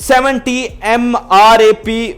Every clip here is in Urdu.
70 MRAP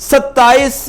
27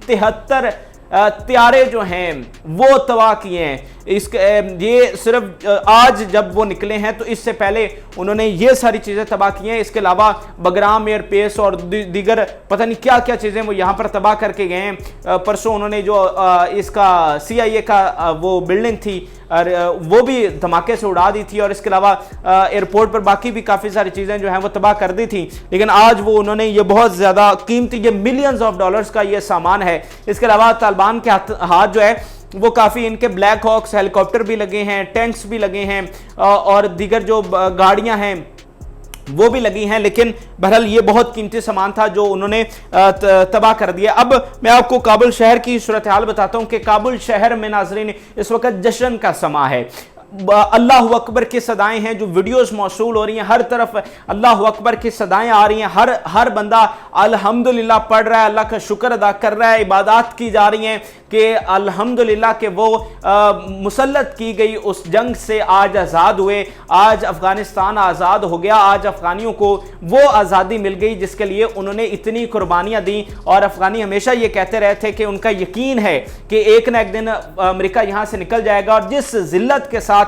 73 طیارے جو ہیں وہ تباہ کیے ہیں. یہ صرف آج جب وہ نکلے ہیں تو اس سے پہلے انہوں نے یہ ساری چیزیں تباہ کی ہیں. اس کے علاوہ بگرام ایئر بیس اور دیگر پتہ نہیں کیا کیا چیزیں وہ یہاں پر تباہ کر کے گئے ہیں. پرسوں انہوں نے جو اس کا CIA کا وہ بلڈنگ تھی وہ بھی دھماکے سے اڑا دی تھی, اور اس کے علاوہ ایئرپورٹ پر باقی بھی کافی ساری چیزیں جو ہیں وہ تباہ کر دی تھی. لیکن آج وہ انہوں نے یہ بہت زیادہ قیمتی, یہ ملینز آف ڈالرز کا یہ سامان ہے. اس کے علاوہ طالبان کے ہاتھ جو ہے وہ کافی ان کے بلیک ہاکس ہیلی کاپٹر بھی لگے ہیں, ٹینکس بھی لگے ہیں, اور دیگر جو گاڑیاں ہیں وہ بھی لگی ہیں. لیکن بہرحال یہ بہت قیمتی سامان تھا جو انہوں نے تباہ کر دیا. اب میں آپ کو کابل شہر کی صورتحال بتاتا ہوں کہ کابل شہر میں ناظرین اس وقت جشن کا سما ہے. اللہ اکبر کی صدائیں ہیں, جو ویڈیوز موصول ہو رہی ہیں, ہر طرف اللہ اکبر کی صدائیں آ رہی ہیں. ہر بندہ الحمدللہ پڑھ رہا ہے, اللہ کا شکر ادا کر رہا ہے, عبادات کی جا رہی ہیں کہ الحمدللہ کہ وہ مسلط کی گئی اس جنگ سے آج آزاد ہوئے, آج افغانستان آزاد ہو گیا, آج افغانیوں کو وہ آزادی مل گئی جس کے لیے انہوں نے اتنی قربانیاں دیں. اور افغانی ہمیشہ یہ کہتے رہے تھے کہ ان کا یقین ہے کہ ایک نہ ایک دن امریکہ یہاں سے نکل جائے گا, اور جس ذلت کے ساتھ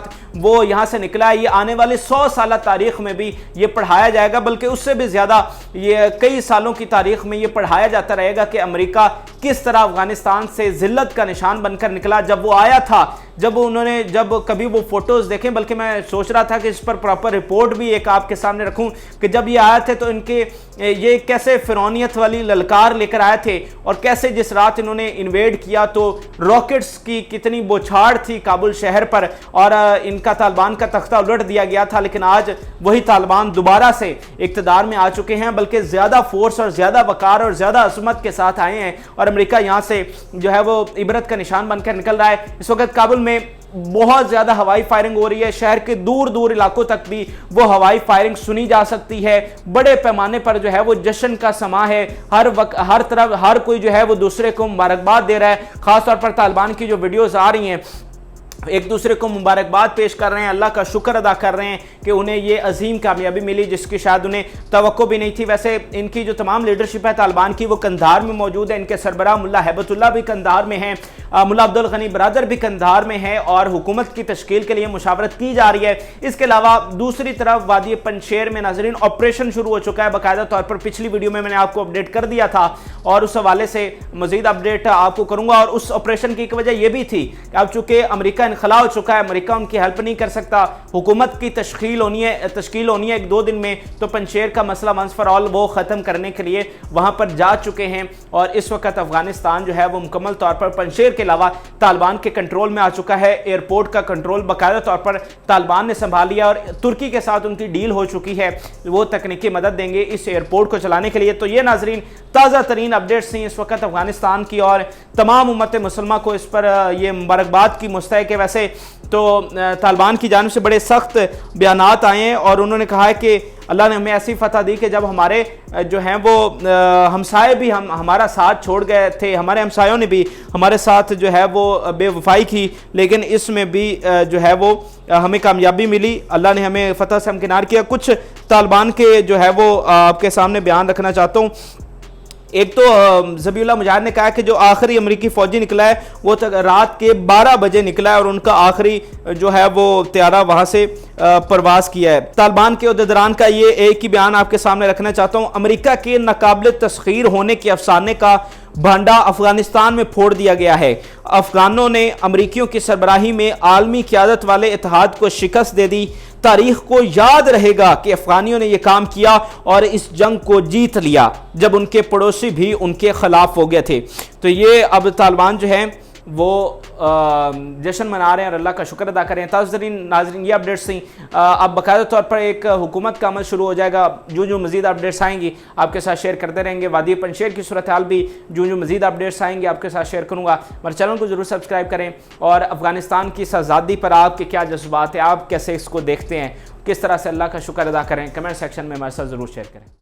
وہ یہاں سے نکلا ہے یہ آنے والے 100 سالہ تاریخ میں بھی یہ پڑھایا جائے گا, بلکہ اس سے بھی زیادہ یہ کئی سالوں کی تاریخ میں یہ پڑھایا جاتا رہے گا کہ امریکہ کس طرح افغانستان سے ذلت کا نشان بن کر نکلا. جب وہ آیا تھا, جب کبھی وہ فوٹوز دیکھیں, بلکہ میں سوچ رہا تھا کہ اس پر پراپر رپورٹ بھی ایک آپ کے سامنے رکھوں کہ جب یہ آئے تھے تو ان کے یہ کیسے فرعونیت والی للکار لے کر آئے تھے, اور کیسے جس رات انہوں نے انویڈ کیا تو راکٹس کی کتنی بوچھاڑ تھی کابل شہر پر, اور ان کا طالبان کا تختہ الٹ دیا گیا تھا. لیکن آج وہی طالبان دوبارہ سے اقتدار میں آ چکے ہیں, بلکہ زیادہ فورس اور زیادہ وقار اور زیادہ عظمت کے ساتھ آئے ہیں, اور امریکہ یہاں سے جو ہے وہ عبرت کا نشان بن کر نکل رہا ہے. اس وقت کابل میں بہت زیادہ ہوائی فائرنگ ہو رہی ہے, شہر کے دور دور علاقوں تک بھی وہ ہوائی فائرنگ سنی جا سکتی ہے. بڑے پیمانے پر جو ہے وہ جشن کا سما ہے, ہر طرف ہر کوئی جو ہے وہ دوسرے کو مبارکباد دے رہا ہے. خاص طور پر طالبان کی جو ویڈیوز آ رہی ہیں ایک دوسرے کو مبارکباد پیش کر رہے ہیں, اللہ کا شکر ادا کر رہے ہیں کہ انہیں یہ عظیم کامیابی ملی جس کی شاید انہیں توقع بھی نہیں تھی. ویسے ان کی جو تمام لیڈرشپ ہے طالبان کی وہ قندھار میں موجود ہے, ان کے سربراہ ملا ہیبت اللہ بھی قندھار میں ہیں, ملا عبدالغنی برادر بھی قندھار میں ہیں, اور حکومت کی تشکیل کے لیے مشاورت کی جا رہی ہے. اس کے علاوہ دوسری طرف وادی پنجشیر میں ناظرین آپریشن شروع ہو چکا ہے, باقاعدہ طور پر پچھلی ویڈیو میں نے آپ کو اپڈیٹ کر دیا تھا, اور اس حوالے سے مزید اپڈیٹ آپ کو کروں گا. اور اس آپریشن کی ایک وجہ یہ بھی تھی کہ اب چونکہ امریکہ انخلا ہو چکا ہے, امریکہ ان کی ہیلپ نہیں کر سکتا, حکومت کی تشکیل ہونی ہے 1-2 دن میں, تو پنجشیر کا مسئلہ ونس فار آل وہ ختم کرنے کے لیے وہاں پر جا چکے ہیں. اور اس وقت افغانستان جو ہے وہ مکمل طور پر پنجشیر کے علاوہ طالبان کے کنٹرول میں آ چکا ہے. ایئرپورٹ کا کنٹرول باقاعدہ طور پر طالبان نے سنبھال لیا, اور ترکی کے ساتھ ان کی ڈیل ہو چکی ہے, وہ تکنیکی مدد دیں گے اس ایئرپورٹ کو چلانے کے لیے. تو یہ ناظرین تازہ ترین اپڈیٹس ہیں اس وقت افغانستان کی, اور تمام امت مسلمہ کو اس پر یہ مبارکباد کی مستحق ہے. ویسے تو طالبان کی جانب سے بڑے سخت بیانات آئے ہیں, اور انہوں نے کہا ہے کہ اللہ نے ہمیں ایسی فتح دی کہ جب ہمارے جو ہیں وہ ہمسائے بھی ہمارا ساتھ چھوڑ گئے تھے, ہمارے ہمسایوں نے بھی ہمارے ساتھ جو ہے وہ بے وفائی کی, لیکن اس میں بھی جو ہے وہ ہمیں کامیابی ملی, اللہ نے ہمیں فتح سے ہمکنار کیا. کچھ طالبان کے جو ہے وہ آپ کے سامنے بیان رکھنا چاہتا ہوں. ایک تو ذبیح اللہ مجاہد نے کہا کہ جو آخری امریکی فوجی نکلا ہے وہ رات کے 12 بجے نکلا ہے, اور ان کا آخری جو ہے وہ طیارہ وہاں سے پرواز کیا ہے. طالبان کے عہدیداران کا یہ ایک ہی بیان آپ کے سامنے رکھنا چاہتا ہوں. امریکہ کے ناقابل تسخیر ہونے کے افسانے کا بھانڈا افغانستان میں پھوڑ دیا گیا ہے. افغانوں نے امریکیوں کی سربراہی میں عالمی قیادت والے اتحاد کو شکست دے دی. تاریخ کو یاد رہے گا کہ افغانیوں نے یہ کام کیا اور اس جنگ کو جیت لیا جب ان کے پڑوسی بھی ان کے خلاف ہو گئے تھے. تو یہ اب طالبان جو ہیں وہ جشن منا رہے ہیں اور اللہ کا شکر ادا کریں. ناظرین یہ اپڈیٹس تھیں. اب باقاعدہ طور پر ایک حکومت کا عمل شروع ہو جائے گا. جو مزید اپڈیٹس آئیں گی آپ کے ساتھ شیئر کرتے رہیں گے. وادی پنجشیر کی صورتحال بھی جو مزید اپڈیٹس آئیں گے آپ کے ساتھ شیئر کروں گا. ہمارے چینل کو ضرور سبسکرائب کریں, اور افغانستان کی اس آزادی پر آپ کے کیا جذبات ہیں, آپ کیسے اس کو دیکھتے ہیں, کس طرح سے اللہ کا شکر ادا کریں, کمنٹ سیکشن میں ہمارے ساتھ ضرور شیئر کریں.